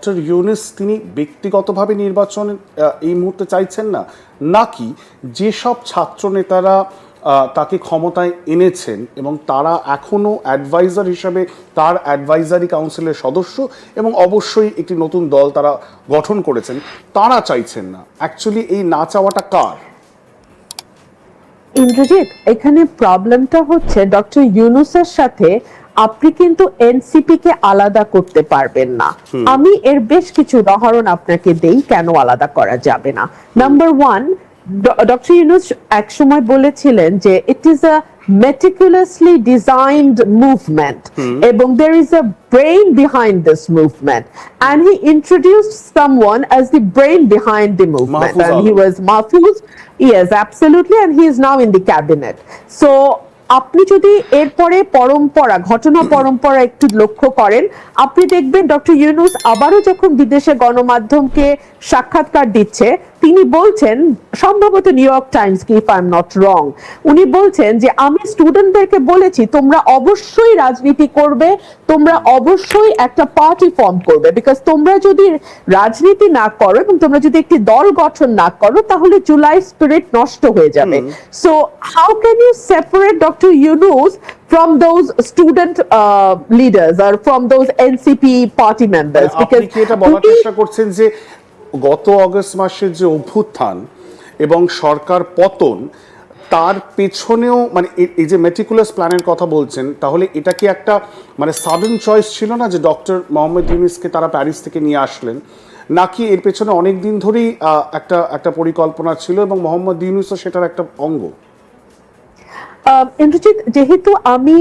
Doctor Yunus তিনি ব্যক্তিগতভাবে নির্বাচন এই মুহূর্তে চাইছেন না, নাকি যেসব ছাত্র নেতারা তাকে ক্ষমতায় এনেছেন এবং তারা এখনও অ্যাডভাইজার হিসাবে তার অ্যাডভাইজারি কাউন্সিলের সদস্য এবং অবশ্যই একটি নতুন দল তারা গঠন করেছেন, তারা চাইছেন না? অ্যাকচুয়ালি এই না চাওয়াটা কার? ইন্দ্রজিৎ, এখানে প্রবলেমটা হচ্ছে ডক্টর ইউনূসের সাথে আপনি কিন্তু এনসিপি কে আলাদা করতে পারবেন না। আমি এর বেশ কিছু উদাহরণ আপনাকে দেই কেন আলাদা করা যাবে না। নাম্বার ওয়ান, ডক্টর ইউনূস এক সময় বলেছিলেন যে it is a meticulously designed movement এবং there is a brain behind this movement and he introduced someone as the brain behind the movement and he was Mahfouz. Yes, absolutely, and he is now in the cabinet. So আপনি যদি এরপরে ঘটনা পরম্পরা একটু লক্ষ্য করেন, আপনি দেখবেন ডক্টর ইউনূস আবারও যখন বিদেশে গণমাধ্যমকে সাক্ষাৎকার দিচ্ছে, তিনি বলছেন, সম্ভবত নিউ ইয়র্ক টাইমস কি, if I am not wrong, উনি বলছেন যে আমি স্টুডেন্টদেরকে বলেছি তোমরা অবশ্যই রাজনীতি করবে, তোমরা অবশ্যই একটা পার্টি ফর্ম করবে, বিকজ তোমরা যদি রাজনীতি না করো এবং তোমরা যদি একটি দল গঠন না করো তাহলে জুলাই স্পিরিট নষ্ট হয়ে যাবে। So how can you separate doctor Yunus from those student leaders or from those NCP party members? Because আপনি কি এটা বলার চেষ্টা করছেন যে গত অগস্ট মাসের যে অভ্যুত্থান এবং সরকার পতন, তার পেছনেও মানে এই যে মেটিকুলাস প্ল্যানের কথা বলছেন, তাহলে এটা কি একটা মানে সাডেন চয়েস ছিল না যে ডক্টর মোহাম্মদ ইউনূসকে তারা প্যারিস থেকে নিয়ে আসলেন, নাকি এর পেছনে অনেক দিন ধরেই একটা পরিকল্পনা ছিল এবং মোহাম্মদ ইউনূসও সেটার একটা অঙ্গ? ইন্দ্রজিৎ, যেহেতু আমি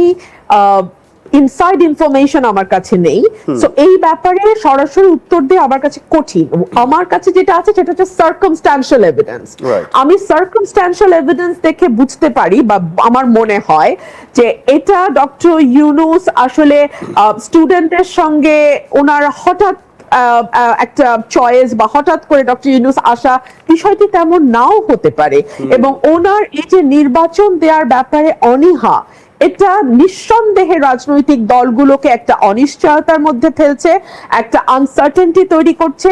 ইনসাইড ইনফরমেশন আমার কাছে নেই, সো এই ব্যাপারে সরাসরি উত্তর দিয়ে আমার কাছে কঠিন। আমার কাছে যেটা আছে সেটা হচ্ছে সার্কামস্ট্যান্সিয়াল এভিডেন্স। আমি সার্কামস্ট্যান্সিয়াল এভিডেন্স দেখে বুঝতে পারি বা আমার মনে হয় যে এটা ডক্টর ইউনূস আসলে স্টুডেন্টের সঙ্গে ওনার হঠাৎ একটা চয়েস বা হঠাৎ করে ডক্টর ইউনূস আসা, বিষয়টি তেমন নাও হতে পারে, এবং ওনার এই যে নির্বাচন দেওয়ার ব্যাপারে অনীহা, এটা নিঃসন্দেহে রাজনৈতিক দলগুলোকে একটা অনিশ্চয়তার মধ্যে ফেলছে, একটা আনসার্টেনটি তৈরি করছে,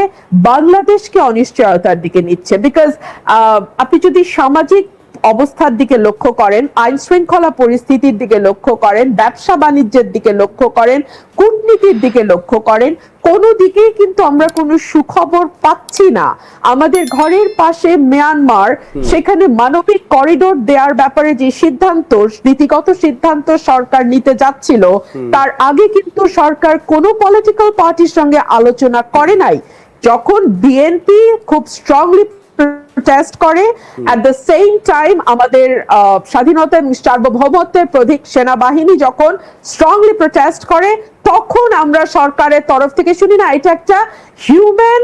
বাংলাদেশকে অনিশ্চয়তার দিকে নিচ্ছে। বিকজ আপনি যদি সামাজিক অবস্থার দিকে লক্ষ্য করেন, আইন শৃঙ্খলা পরিস্থিতির দিকে লক্ষ্য করেন, ব্যবসা বাণিজ্যের দিকে লক্ষ্য করেন, কূটনীতির দিকে লক্ষ্য করেন, কোনো দিকেই কিন্তু আমরা কোনো সুখবর পাচ্ছি না। আমাদের ঘরের পাশে মিয়ানমার, সেখানে মানবিক করিডোর দেওয়ার ব্যাপারে যে সিদ্ধান্ত, নীতিগত সিদ্ধান্ত সরকার নিতে যাচ্ছিল, তার আগে কিন্তু সরকার কোনো পলিটিক্যাল পার্টির সঙ্গে আলোচনা করে নাই। যখন বিএনপি খুব স্ট্রংলি প্রোটেস্ট করে, এট দ্য সেম টাইম আমাদের স্বাধীনতা এবং সার্বভৌমত্বের প্রতীক সেনাবাহিনী যখন স্ট্রংলি প্রোটেস্ট করে, তখন আমরা সরকারের তরফ থেকে শুনি না এটা একটা হিউম্যান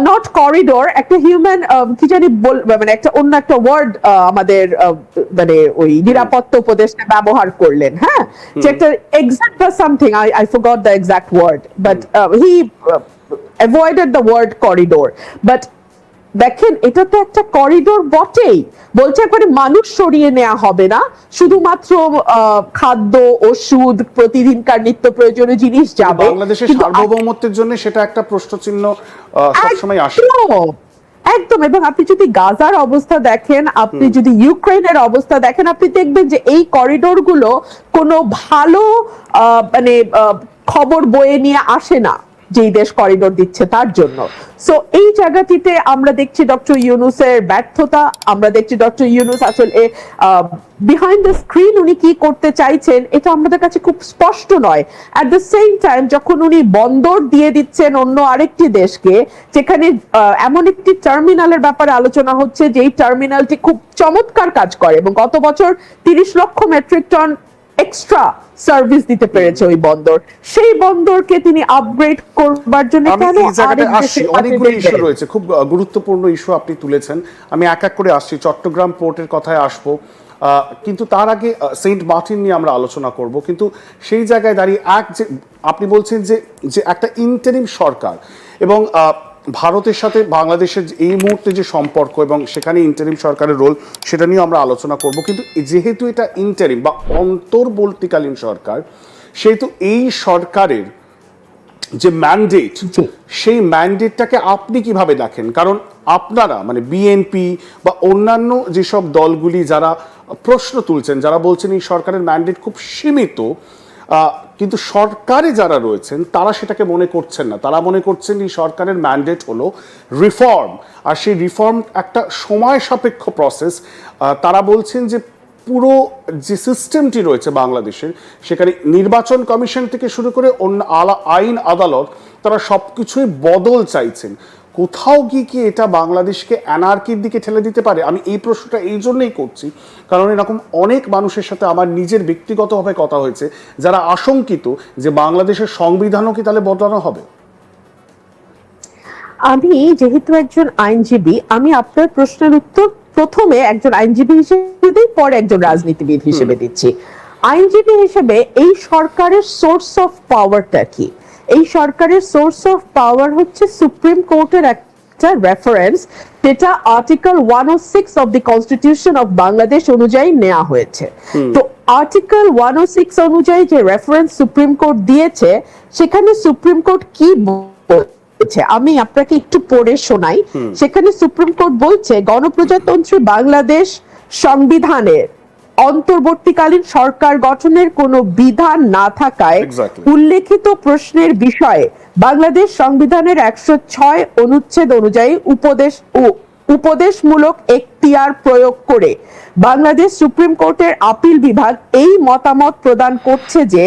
নট করিডোর, একটা হিউম্যান কি জানি মানে একটা অন্য একটা ওয়ার্ড আমাদের মানে ওই নিরাপত্তা উপদেষ্টা ব্যবহার করলেন, হ্যাঁ, যে একটা এক্সাক্ট বা something, I forgot the exact word, but he avoided the word corridor. বাট দেখেন, এটা তো একটা করিডোর বটেই, বলছে একবারে মানুষ সরিয়ে নেওয়া হবে না, শুধুমাত্র খাদ্য, ওষুধ, প্রতিদিনকার নিত্য প্রয়োজনীয় জিনিস যাবে। বাংলাদেশের সার্বভৌমত্বের জন্য সেটা একটা প্রশ্নচিহ্ন সবসময় আসে একদম। এবং আপনি যদি গাজার অবস্থা দেখেন, আপনি যদি ইউক্রেনের অবস্থা দেখেন, আপনি দেখবেন যে এই করিডোর গুলো কোনো ভালো মানে খবর বয়ে নিয়ে আসে না যেই দেশ করিডোর দিচ্ছে তার জন্য। সো এই জায়গাটিতে আমরা দেখছি ডক্টর ইউনূসের ব্যর্থতা, আমরা দেখছি ডক্টর ইউনূস আসলে বিহাইন্ড দ্য স্ক্রিন উনি কি করতে চাইছেন এটা আমাদের কাছে খুব স্পষ্ট নয়। অ্যাট দ্য সেম টাইম যখন উনি বন্দর দিয়ে দিচ্ছেন অন্য আরেকটি দেশকে, যেখানে এমন একটি টার্মিনালের ব্যাপারে আলোচনা হচ্ছে যেই টার্মিনালটি খুব চমৎকার কাজ করে এবং গত বছর 30 লক্ষ মেট্রিক টন এক্সট্রা সার্ভিস দিতে পেরেছে ওই বন্দর, সেই বন্দরকে তিনি আপগ্রেড করবার জন্য কেন অনেকগুলো ইস্যু রয়েছে, খুব গুরুত্বপূর্ণ ইস্যু আপনি তুলেছেন। আমি এক এক করে আসছি, চট্টগ্রাম পোর্টের কথায় আসবো, কিন্তু তার আগে সেন্ট মার্টিন নিয়ে আমরা আলোচনা করব। কিন্তু সেই জায়গায় দাঁড়িয়ে যে আপনি বলছেন যে একটা ইন্টারিম সরকার এবং ভারতের সাথে বাংলাদেশের এই মুহূর্তে যে সম্পর্ক এবং সেখানে ইন্টারিম সরকারের রোল, সেটা নিয়ে আমরা আলোচনা করব। কিন্তু যেহেতু এটা ইন্টারিম বা অন্তর্বর্তীকালীন সরকার, সেহেতু এই সরকারের যে ম্যান্ডেট, জি। সেই ম্যান্ডেটটাকে আপনি কিভাবে দেখেন? কারণ আপনারা মানে বিএনপি বা অন্যান্য যেসব দলগুলি যারা প্রশ্ন তুলছেন, যারা বলছেন এই সরকারের ম্যান্ডেট খুব সীমিত, কিন্তু সরকারে যারা রয়েছেন তারা সেটাকে মনে করছেন না। তারা মনে করছেন এই সরকারের ম্যান্ডেট হলো রিফর্ম, আর সেই রিফর্ম একটা সময় সাপেক্ষ প্রসেস। তারা বলছেন যে পুরো যে সিস্টেমটি রয়েছে বাংলাদেশের, সেখানে নির্বাচন কমিশন থেকে শুরু করে অন্য আইন আদালত, তারা সব কিছুই বদল চাইছেন। কোথাও গিয়ে কি এটা বাংলাদেশকে অ্যানার্কির দিকে ঠেলে দিতে পারে? আমি এই প্রশ্নটা এই জন্যই করছি কারণ এরকম অনেক মানুষের সাথে আমার নিজের ব্যক্তিগতভাবে কথা হয়েছে যারা আশঙ্কিত যে বাংলাদেশের সংবিধানও কি তাহলে বদলানো হবে। আমি যেহেতু একজন আইনজীবী, আমি আপনার প্রশ্নের উত্তর প্রথমে একজন আইনজীবী হিসেবে দিই, পরে একজন রাজনীতিবিদ হিসেবে দিচ্ছি। আইনজীবী হিসেবে এই সরকারের সোর্স অফ পাওয়ারটা কি? এই সরকারের সোর্স অফ পাওয়ার হচ্ছে সুপ্রিম কোর্টের একটা রেফারেন্স, যেটা article 106 of the constitution of Bangladesh অনুযায়ী নেওয়া হয়েছে। তো আর্টিকেল 106 অনুযায়ী যে রেফারেন্স সুপ্রিম কোর্ট দিয়েছে, সেখানে সুপ্রিম কোর্ট কি বলছে আমি আপনাকে একটু পড়ে শোনাই। সেখানে সুপ্রিম কোর্ট বলছে, গণপ্রজাতন্ত্রী বাংলাদেশ সংবিধানের অন্তর্বর্তীকালীন সরকার গঠনের কোনো বিধান না থাকায় উল্লেখিত প্রশ্নের বিষয়ে বাংলাদেশ সংবিধানের 106 অনুচ্ছেদ অনুযায়ী উপদেশমূলক এখতিয়ার প্রয়োগ করে বাংলাদেশ সুপ্রিম কোর্টের আপিল বিভাগ এই মতামত প্রদান করছে যে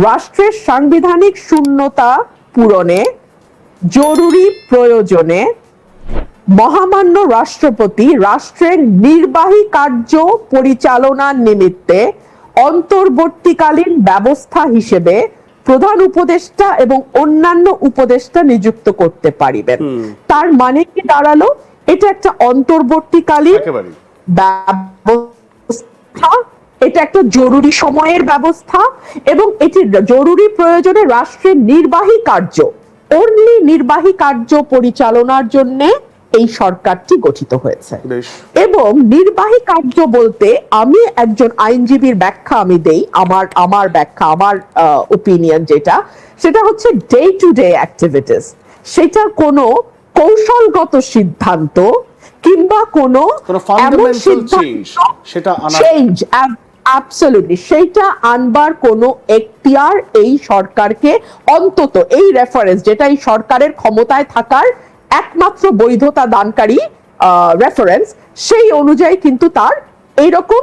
রাষ্ট্রের সাংবিধানিক শূন্যতা পূরণে জরুরি প্রয়োজনে মহামান্য রাষ্ট্রপতি রাষ্ট্রের নির্বাহী কার্য পরিচালনার নিমিত্তে অন্তর্বর্তীকালীন ব্যবস্থা হিসেবে প্রধান উপদেষ্টা এবং অন্যান্য উপদেষ্টা নিযুক্ত করতে পারিবেন। তার মানে কি দাঁড়ালো? এটা একটা অন্তর্বর্তীকালীন ব্যবস্থা, এটা একটা জরুরি সময়ের ব্যবস্থা, এবং এটি জরুরি প্রয়োজনে রাষ্ট্রের নির্বাহী কার্য, অনলি নির্বাহী কার্য পরিচালনার জন্য এই সরকারটি গঠিত হয়েছে। এবং নির্বাহী কার্য বলতে আমি একজন আইনজীবীর ব্যাখ্যা আমি দেই, আমার ব্যাখ্যা, আমার ওপিনিয়ন যেটা, সেটা হচ্ছে ডে টু ডে অ্যাক্টিভিটিস। সেটা কোনো কৌশলগত সিদ্ধান্ত কিংবা কোনো এমন সিদ্ধান্ত চেঞ্জ অ্যাবসলিউটলি সেইটা আনবার কোনো এখতিয়ার এই সরকারকে, অন্তত এই রেফারেন্স যেটা এই সরকারের ক্ষমতায় থাকার একমাত্র বৈধতা দানকারী রেফারেন্স, সেই অনুযায়ী কিন্তু তার এইরকম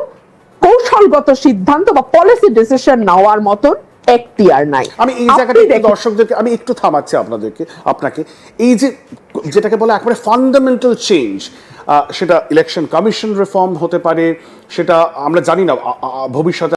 কৌশলগত সিদ্ধান্ত বা পলিসি ডিসিশন নেওয়ার মতন এখতিয়ার নাই। আমি এই জায়গাটা দর্শকদেরকে আমি একটু থামাচ্ছি আপনাকে এই যে যেটাকে বলে একেবারে ফান্ডামেন্টাল চেঞ্জ, সেটা ইলেকশন কমিশন রিফর্ম হতে পারে, সেটা আমরা জানি না ভবিষ্যতে